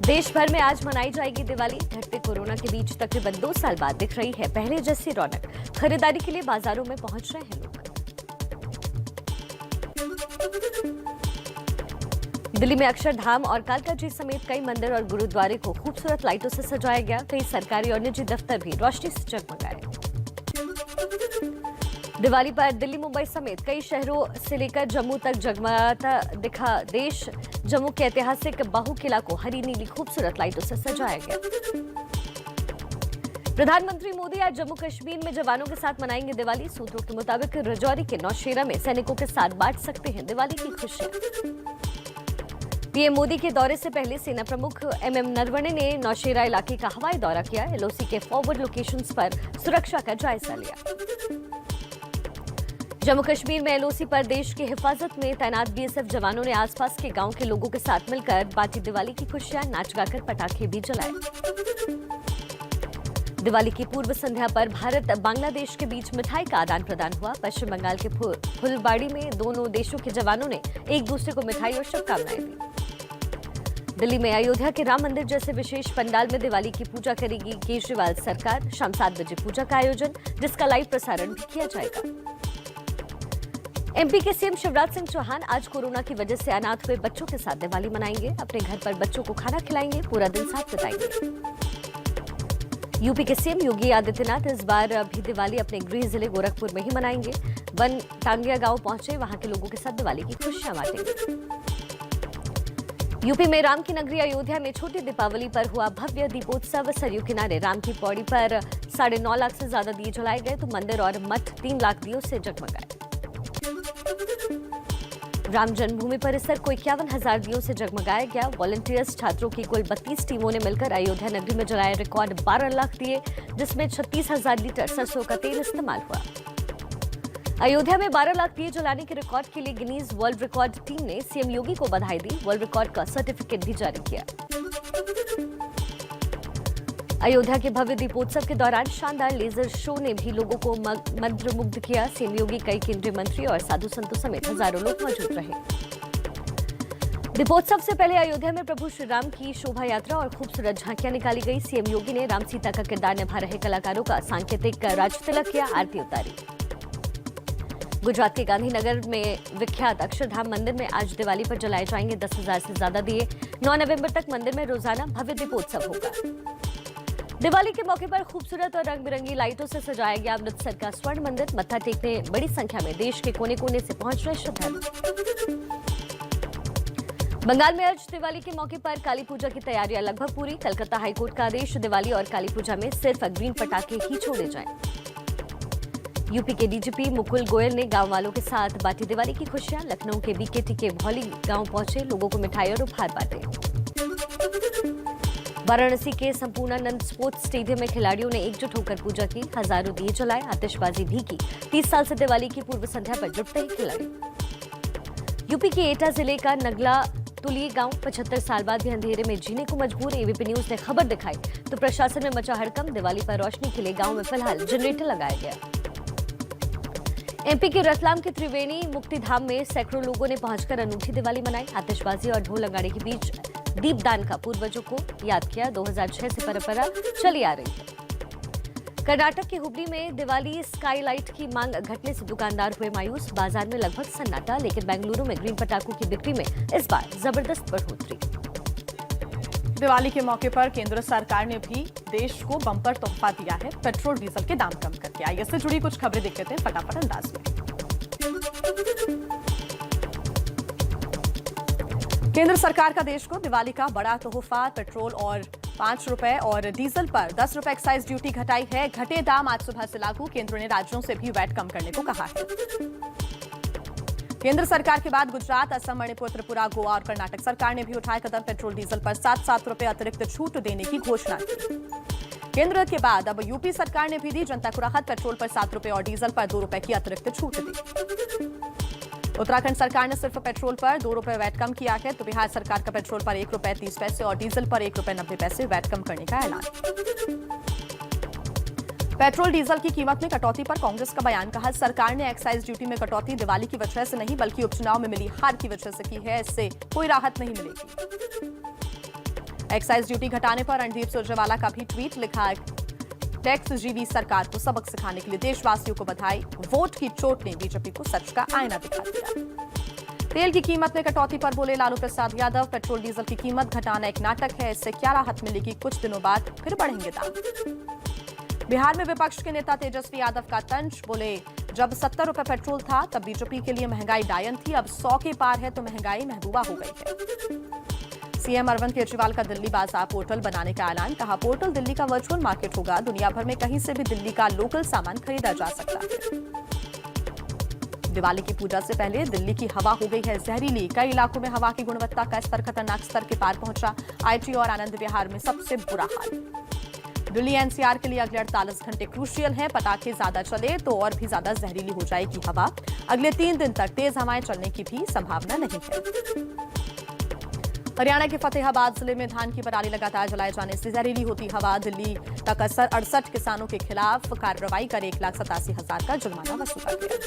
देश भर में आज मनाई जाएगी दिवाली। घटते कोरोना के बीच तकरीबन 2 साल बाद दिख रही है पहले जैसी रौनक। खरीदारी के लिए बाजारों में पहुंच रहे हैं लोग। दिल्ली में अक्षरधाम और कालका जी समेत कई मंदिर और गुरुद्वारे को खूबसूरत लाइटों से सजाया गया। कई सरकारी और निजी दफ्तर भी रोशनी से जगमगाए। दिवाली पर दिल्ली, मुंबई समेत कई शहरों से लेकर जम्मू तक जगमगाता दिखा देश। जम्मू के ऐतिहासिक बाहू किला को हरी नीली खूबसूरत लाइटों से सजाया गया। प्रधानमंत्री मोदी आज जम्मू कश्मीर में जवानों के साथ मनाएंगे दिवाली। सूत्रों के मुताबिक राजौरी के नौशेरा में सैनिकों के साथ बांट सकते हैं दिवाली की खुशियां। पीएम मोदी के दौरे से पहले सेना प्रमुख एमएम नरवणे ने नौशेरा इलाके का हवाई दौरा किया। एलओसी के फॉरवर्ड लोकेशंस पर सुरक्षा का जायजा लिया। जम्मू कश्मीर में एलओसी पर देश की हिफाजत में तैनात बीएसएफ जवानों ने आसपास के गांव के लोगों के साथ मिलकर बांटी दिवाली की खुशियां। नाच गाकर पटाखे भी जलाए। दिवाली की पूर्व संध्या पर भारत बांग्लादेश के बीच मिठाई का आदान प्रदान हुआ। पश्चिम बंगाल के फुलबाड़ी में दोनों देशों के जवानों ने एक दूसरे को मिठाई और शुभकामनाएं दी। दिल्ली में अयोध्या के राम मंदिर जैसे विशेष पंडाल में दिवाली की पूजा करेगी केजरीवाल सरकार। शाम 7 बजे पूजा का आयोजन, जिसका लाइव प्रसारण भी किया जाएगा। एमपी के सीएम शिवराज सिंह चौहान आज कोरोना की वजह से अनाथ हुए बच्चों के साथ दिवाली मनाएंगे। अपने घर पर बच्चों को खाना खिलाएंगे, पूरा दिन साथ बिताएंगे। यूपी के सीएम योगी आदित्यनाथ इस बार भी दिवाली अपने गृह जिले गोरखपुर में ही मनाएंगे। वन टांगिया गांव पहुंचे, वहां के लोगों के साथ दिवाली की खुशियां बांटेंगे। यूपी में राम की नगरी अयोध्या में छोटी दीपावली पर हुआ भव्य दीपोत्सव। सरयू किनारे राम की पौड़ी पर 9.5 लाख से ज्यादा दिए जलाए गए, तो मंदिर और मठ 3 लाख दियों से जगमगाए। राम जन्मभूमि परिसर को 51,000 दियों से जगमगाया गया। वॉलंटियर्स छात्रों की कुल 32 टीमों ने मिलकर अयोध्या नगरी में जलाए रिकॉर्ड 12 लाख दिए, जिसमें 36,000 लीटर सरसों का तेल इस्तेमाल हुआ। अयोध्या में 12 लाख दिए जलाने के रिकॉर्ड के लिए गिनीज वर्ल्ड रिकॉर्ड टीम ने सीएम योगी को बधाई दी। वर्ल्ड रिकॉर्ड का सर्टिफिकेट भी जारी किया। अयोध्या के भव्य दीपोत्सव के दौरान शानदार लेजर शो ने भी लोगों को मंत्रमुग्ध किया। सीएम योगी, कई केंद्रीय मंत्री और साधु संतों समेत हजारों लोग मौजूद रहे। दीपोत्सव से पहले अयोध्या में प्रभु श्री राम की शोभा यात्रा और खूबसूरत झांकियां निकाली गई। सीएम योगी ने राम सीता का किरदार निभा रहे कलाकारों का सांकेतिक राजतिलक किया, आरती उतारी। गुजरात के गांधीनगर में विख्यात अक्षरधाम मंदिर में आज दिवाली पर जलाए जाएंगे 10,000 से ज्यादा दिए। 9 नवंबर तक मंदिर में रोजाना भव्य दीपोत्सव होगा। दिवाली के मौके पर खूबसूरत और रंग बिरंगी लाइटों से सजाया गया अमृतसर का स्वर्ण मंदिर। मत्था टेकने बड़ी संख्या में देश के कोने कोने से पहुंच रहे श्रद्धालु। बंगाल में आज दिवाली के मौके पर काली पूजा की तैयारियां लगभग पूरी। कलकत्ता हाईकोर्ट का आदेश, दिवाली और काली पूजा में सिर्फ ग्रीन पटाखे ही छोड़े जाएं। यूपी के डीजीपी मुकुल गोयल ने गांव वालों के साथ बांटी दिवाली की खुशियां। लखनऊ के बीकेटी के भौली गांव पहुंचे, लोगों को मिठाई और उपहार बांटे। वाराणसी के संपूर्णानंद स्पोर्ट्स स्टेडियम में खिलाड़ियों ने एकजुट होकर पूजा की, हजारों दिए जलाए, आतिशबाजी भी की। 30 साल से दिवाली की पूर्व संध्या पर जुटते हैं खिलाड़ी। यूपी के एटा जिले का नगला तुली गांव 75 साल बाद भी अंधेरे में जीने को मजबूर। एबीपी न्यूज ने खबर दिखाई तो प्रशासन में मचा हड़कंप। दिवाली पर रोशनी के लिए गांव में फिलहाल जनरेटर लगाया गया। एमपी के रतलाम के त्रिवेणी मुक्तिधाम में सैकड़ों लोगों ने पहुंचकर अनूठी दिवाली मनाई। आतिशबाजी और ढोल नगाड़े के बीच दीपदान का पूर्वजों को याद किया। 2006 से परंपरा चली आ रही है। कर्नाटक के हुबली में दिवाली स्काईलाइट की मांग घटने से दुकानदार हुए मायूस। बाजार में लगभग सन्नाटा, लेकिन बेंगलुरु में ग्रीन पटाखों की बिक्री में इस बार जबरदस्त बढ़ोतरी। दिवाली के मौके पर केंद्र सरकार ने भी देश को बम्पर तोहफा दिया है, पेट्रोल डीजल के दाम कम करके। आइए इससे जुड़ी कुछ खबरें देख लेते हैं फटाफट अंदाज में। केंद्र सरकार का देश को दिवाली का बड़ा तोहफा, पेट्रोल और 5 रुपए और डीजल पर 10 रुपए एक्साइज ड्यूटी घटाई है। घटे दाम आज सुबह से लागू। केंद्र ने राज्यों से भी वैट कम करने को कहा है। केंद्र सरकार के बाद गुजरात, असम, मणिपुर, त्रिपुरा, गोवा और कर्नाटक सरकार ने भी उठाए कदम। पेट्रोल डीजल पर 7 रुपए अतिरिक्त छूट देने की घोषणा की। केंद्र के बाद अब यूपी सरकार ने भी दी जनता को राहत। पेट्रोल पर 7 रुपए और डीजल पर 2 रुपए की अतिरिक्त छूट दी। उत्तराखंड सरकार ने सिर्फ पेट्रोल पर 2 रुपए वैट कम किया है, तो बिहार सरकार का पेट्रोल पर 1 रुपए 30 पैसे और डीजल पर 1 रुपए 90 पैसे वैट कम करने का ऐलान। पेट्रोल डीजल की कीमत में कटौती पर कांग्रेस का बयान। कहा, सरकार ने एक्साइज ड्यूटी में कटौती दिवाली की वजह से नहीं बल्कि उपचुनाव में मिली हार की वजह से की है। इससे कोई राहत नहीं मिलेगी। एक्साइज ड्यूटी घटाने पर रणदीप सुरजेवाला का भी ट्वीट लिखा। टैक्स जीवी सरकार को सबक सिखाने के लिए देशवासियों को बधाई। वोट की चोट ने बीजेपी को सच का आईना दिखा दिया। तेल की कीमत में कटौती पर बोले लालू प्रसाद यादव, पेट्रोल डीजल की कीमत घटाना एक नाटक है, इससे क्या राहत मिलेगी, कुछ दिनों बाद फिर बढ़ेंगे दाम। बिहार में विपक्ष के नेता तेजस्वी यादव का तंज। बोले, जब 70 रुपए पेट्रोल था तब बीजेपी के लिए महंगाई डायन थी, अब 100 के पार है तो महंगाई महबूबा हो गई है। सीएम अरविंद केजरीवाल का दिल्ली बाजार पोर्टल बनाने का ऐलान। कहा, पोर्टल दिल्ली का वर्चुअल मार्केट होगा, दुनिया भर में कहीं से भी दिल्ली का लोकल सामान खरीदा जा सकता है। दिवाली की पूजा से पहले दिल्ली की हवा हो गई है जहरीली। कई इलाकों में हवा की गुणवत्ता का स्तर खतरनाक स्तर के पार पहुंचा। आईटी और आनंद विहार में सबसे बुरा हाल। दिल्ली एनसीआर के लिए अगले 48 घंटे क्रूशियल हैं। पटाखे ज्यादा चले तो और भी ज्यादा जहरीली हो जाएगी हवा। अगले 3 दिन तक तेज हवाएं चलने की भी संभावना नहीं है। हरियाणा के फतेहाबाद जिले में धान की पराली लगातार जलाए जाने से जहरीली होती हवा। दिल्ली तक 68 किसानों के खिलाफ कार्रवाई कर 1,87,000 का जुर्माना वसूला गया।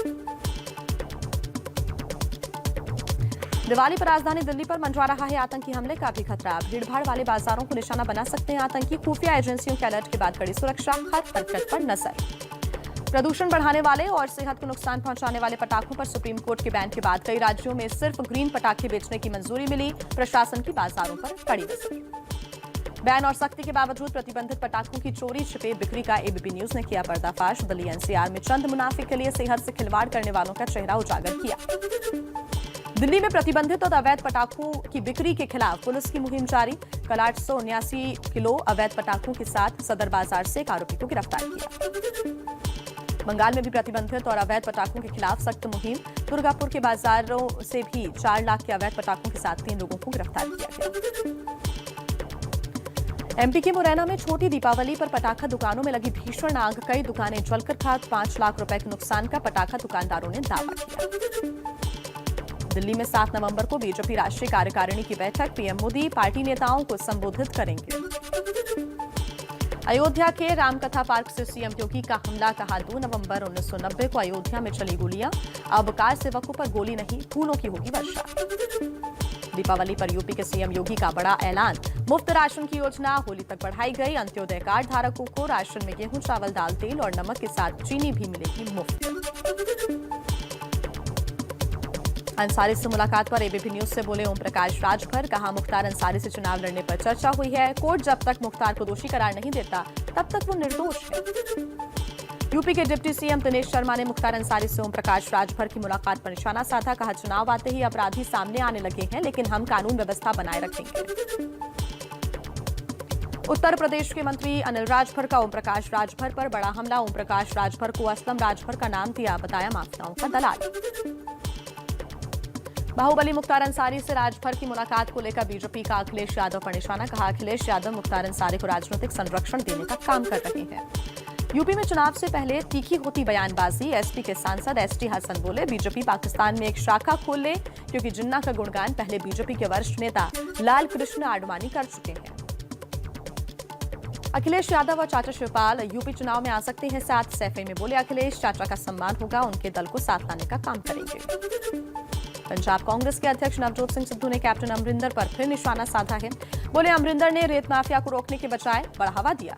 दिवाली पर राजधानी दिल्ली पर मंडरा रहा है आतंकी हमले का भी खतरा। भीड़भाड़ वाले बाजारों को निशाना बना सकते हैं आतंकी। खुफिया एजेंसियों के अलर्ट के बाद कड़ी सुरक्षा, हर हरकत पर नजर। प्रदूषण बढ़ाने वाले और सेहत को नुकसान पहुंचाने वाले पटाखों पर सुप्रीम कोर्ट के बैन के बाद कई राज्यों में सिर्फ ग्रीन पटाखे बेचने की मंजूरी मिली। प्रशासन की बाजारों पर कड़ी नजर। बैन और सख्ती के बावजूद प्रतिबंधित पटाखों की चोरी छिपे बिक्री का एबीपी न्यूज ने किया पर्दाफाश। दिल्ली एनसीआर में चंद मुनाफे के लिए सेहत से खिलवाड़ करने वालों का चेहरा उजागर किया। दिल्ली में प्रतिबंधित और अवैध पटाखों की बिक्री के खिलाफ पुलिस की मुहिम जारी। कल 879 किलो अवैध पटाखों के साथ सदर बाजार से एक आरोपी को गिरफ्तार किया। बंगाल में भी प्रतिबंधित और अवैध पटाखों के खिलाफ सख्त मुहिम। दुर्गापुर के बाजारों से भी 4 लाख के अवैध पटाखों के साथ 3 लोगों को गिरफ्तार किया गया। एमपी के मुरैना में छोटी दीपावली पर पटाखा दुकानों में लगी भीषण आग। कई दुकानें जलकर खाक। 5 लाख रुपए के नुकसान का पटाखा दुकानदारों ने दावा किया। दिल्ली में 7 नवंबर को बीजेपी राष्ट्रीय कार्यकारिणी की बैठक। पीएम मोदी पार्टी नेताओं को संबोधित करेंगे। अयोध्या के रामकथा पार्क से सीएम योगी का हमला। कहा, 2 नवंबर 1990 को अयोध्या में चली गोलियां। अब कार सेवकों पर गोली नहीं, फूलों की होगी वर्षा। दीपावली पर यूपी के सीएम योगी का बड़ा ऐलान। मुफ्त राशन की योजना होली तक बढ़ाई गई। अंत्योदय कार्ड धारकों को राशन में गेहूं, चावल, दाल, तेल और नमक के साथ चीनी भी मिलेगी मुफ्त। अंसारी से मुलाकात पर एबीपी न्यूज से बोले ओम प्रकाश राजभर। कहा, मुख्तार अंसारी से चुनाव लड़ने पर चर्चा हुई है। कोर्ट जब तक मुख्तार को दोषी करार नहीं देता तब तक वो निर्दोष है। यूपी के डिप्टी सीएम दिनेश शर्मा ने मुख्तार अंसारी से ओम प्रकाश राजभर की मुलाकात पर निशाना साधा। कहा, चुनाव आते ही अपराधी सामने आने लगे हैं, लेकिन हम कानून व्यवस्था बनाए रखेंगे। उत्तर प्रदेश के मंत्री अनिल राजभर का ओम प्रकाश राजभर पर बड़ा हमला। ओम प्रकाश राजभर को असलम राजभर का नाम दिया, बताया माफियाओं का दलाल। बाहुबली मुख्तार अंसारी से राजभर की मुलाकात को लेकर बीजेपी का अखिलेश यादव पर निशाना। कहा, अखिलेश यादव मुख्तार अंसारी को राजनीतिक संरक्षण देने का काम कर रहे हैं। यूपी में चुनाव से पहले तीखी होती बयानबाजी। एसपी के सांसद एसटी हसन बोले, बीजेपी पाकिस्तान में एक शाखा खोल ले, क्योंकि जिन्ना का गुणगान पहले बीजेपी के वरिष्ठ नेता लाल कृष्ण आडवाणी कर चुके हैं। अखिलेश यादव और चाचा शिवपाल यूपी चुनाव में आ सकते हैं साथ। सैफे में बोले अखिलेश, चाचा का सम्मान होगा, उनके दल को साथ लाने का काम करेंगे। पंजाब कांग्रेस के अध्यक्ष नवजोत सिंह सिद्धू ने कैप्टन अमरिंदर पर फिर निशाना साधा है। बोले, अमरिंदर ने रेत माफिया को रोकने के बजाय बढ़ावा दिया।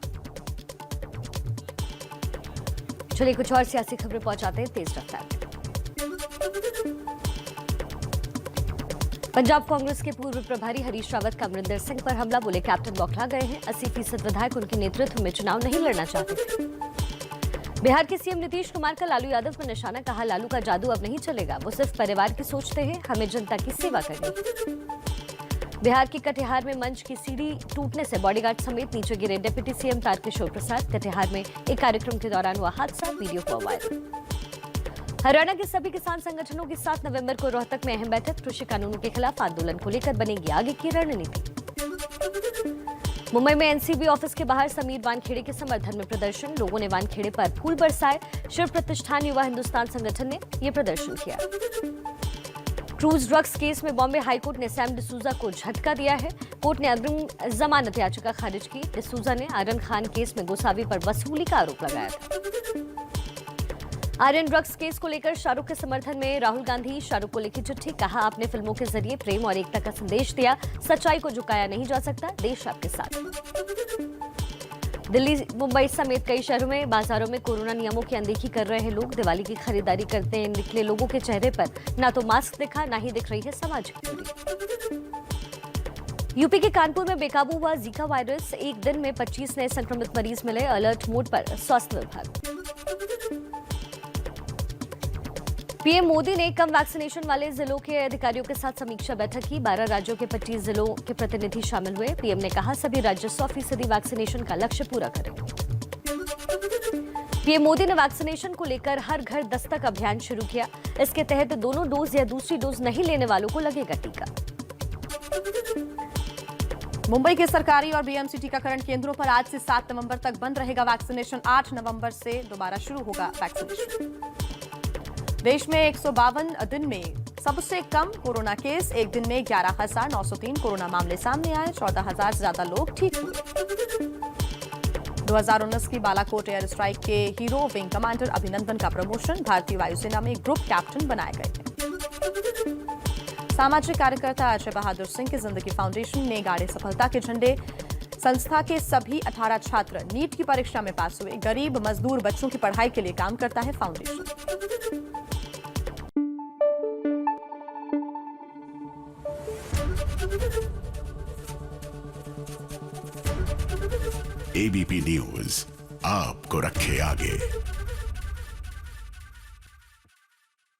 चलिए कुछ और सियासी खबरें पहुंचाते हैं तेज रफ्तार। पंजाब कांग्रेस के पूर्व प्रभारी हरीश रावत का अमरिंदर सिंह पर हमला। बोले, कैप्टन बौखला गए हैं। 80% विधायक उनके नेतृत्व में चुनाव नहीं लड़ना चाहते थे। बिहार के सीएम नीतीश कुमार का लालू यादव पर निशाना। कहा, लालू का जादू अब नहीं चलेगा, वो सिर्फ परिवार की सोचते हैं, हमें जनता की सेवा करनी है। बिहार के कटिहार में मंच की सीढ़ी टूटने से बॉडीगार्ड समेत नीचे गिरे डिप्टी सीएम तारकिशोर प्रसाद। कटिहार में एक कार्यक्रम के दौरान हुआ हादसा, वीडियो हुआ वायरल। हरियाणा के सभी किसान संगठनों की 7 नवंबर को रोहतक में अहम बैठक। कृषि कानूनों के खिलाफ आंदोलन को लेकर बनेगी आगे की रणनीति। मुंबई में एनसीबी ऑफिस के बाहर समीर वानखेड़े के समर्थन में प्रदर्शन। लोगों ने वानखेड़े पर फूल बरसाए। शिव प्रतिष्ठान युवा हिंदुस्तान संगठन ने यह प्रदर्शन किया। क्रूज ड्रग्स केस में बॉम्बे हाईकोर्ट ने सैम डिसूजा को झटका दिया है। कोर्ट ने अग्रिम जमानत याचिका खारिज की। डिसूजा ने आर्यन खान केस में गोसावी पर वसूली का आरोप लगाया था। आर्यन ड्रग्स केस को लेकर शाहरुख के समर्थन में राहुल गांधी शाहरुख को लिखी चिट्ठी। कहा, आपने फिल्मों के जरिए प्रेम और एकता का संदेश दिया, सच्चाई को झुकाया नहीं जा सकता, देश आपके साथ है। दिल्ली, मुंबई समेत कई शहरों में बाजारों में कोरोना नियमों की अनदेखी कर रहे हैं लोग। दिवाली की खरीदारी करते निकले लोगों के चेहरे पर ना तो मास्क दिखा, ना ही दिख रही है सामाजिक दूरी। यूपी के कानपुर में बेकाबू हुआ जीका वायरस। एक दिन में 25 नए संक्रमित मरीज मिले। अलर्ट मोड पर स्वास्थ्य विभाग। पीएम मोदी ने कम वैक्सीनेशन वाले जिलों के अधिकारियों के साथ समीक्षा बैठक की। 12 राज्यों के 25 जिलों के प्रतिनिधि शामिल हुए। पीएम ने कहा, सभी राज्य 100% वैक्सीनेशन का लक्ष्य पूरा करें। पीएम मोदी ने वैक्सीनेशन को लेकर हर घर दस्तक अभियान शुरू किया। इसके तहत दोनों डोज या दूसरी डोज नहीं लेने वालों को लगेगा टीका। मुंबई के सरकारी और बीएमसी टीकाकरण केंद्रों पर आज से 7 नवंबर तक बंद रहेगा वैक्सीनेशन। 8 नवंबर से दोबारा शुरू होगा वैक्सीनेशन। देश में 152 दिन में सबसे कम कोरोना केस। एक दिन में 11,903 कोरोना मामले सामने आए। 14,000 से ज्यादा लोग ठीक हुए। 2019 की बालाकोट एयर स्ट्राइक के हीरो विंग कमांडर अभिनंदन का प्रमोशन। भारतीय वायुसेना में ग्रुप कैप्टन बनाए गए हैं। सामाजिक कार्यकर्ता अजय बहादुर सिंह की जिंदगी फाउंडेशन ने गाड़े सफलता के झंडे। संस्था के सभी 18 छात्र नीट की परीक्षा में पास हुए। गरीब मजदूर बच्चों की पढ़ाई के लिए काम करता है फाउंडेशन। एबीपी न्यूज आपको रखे आगे।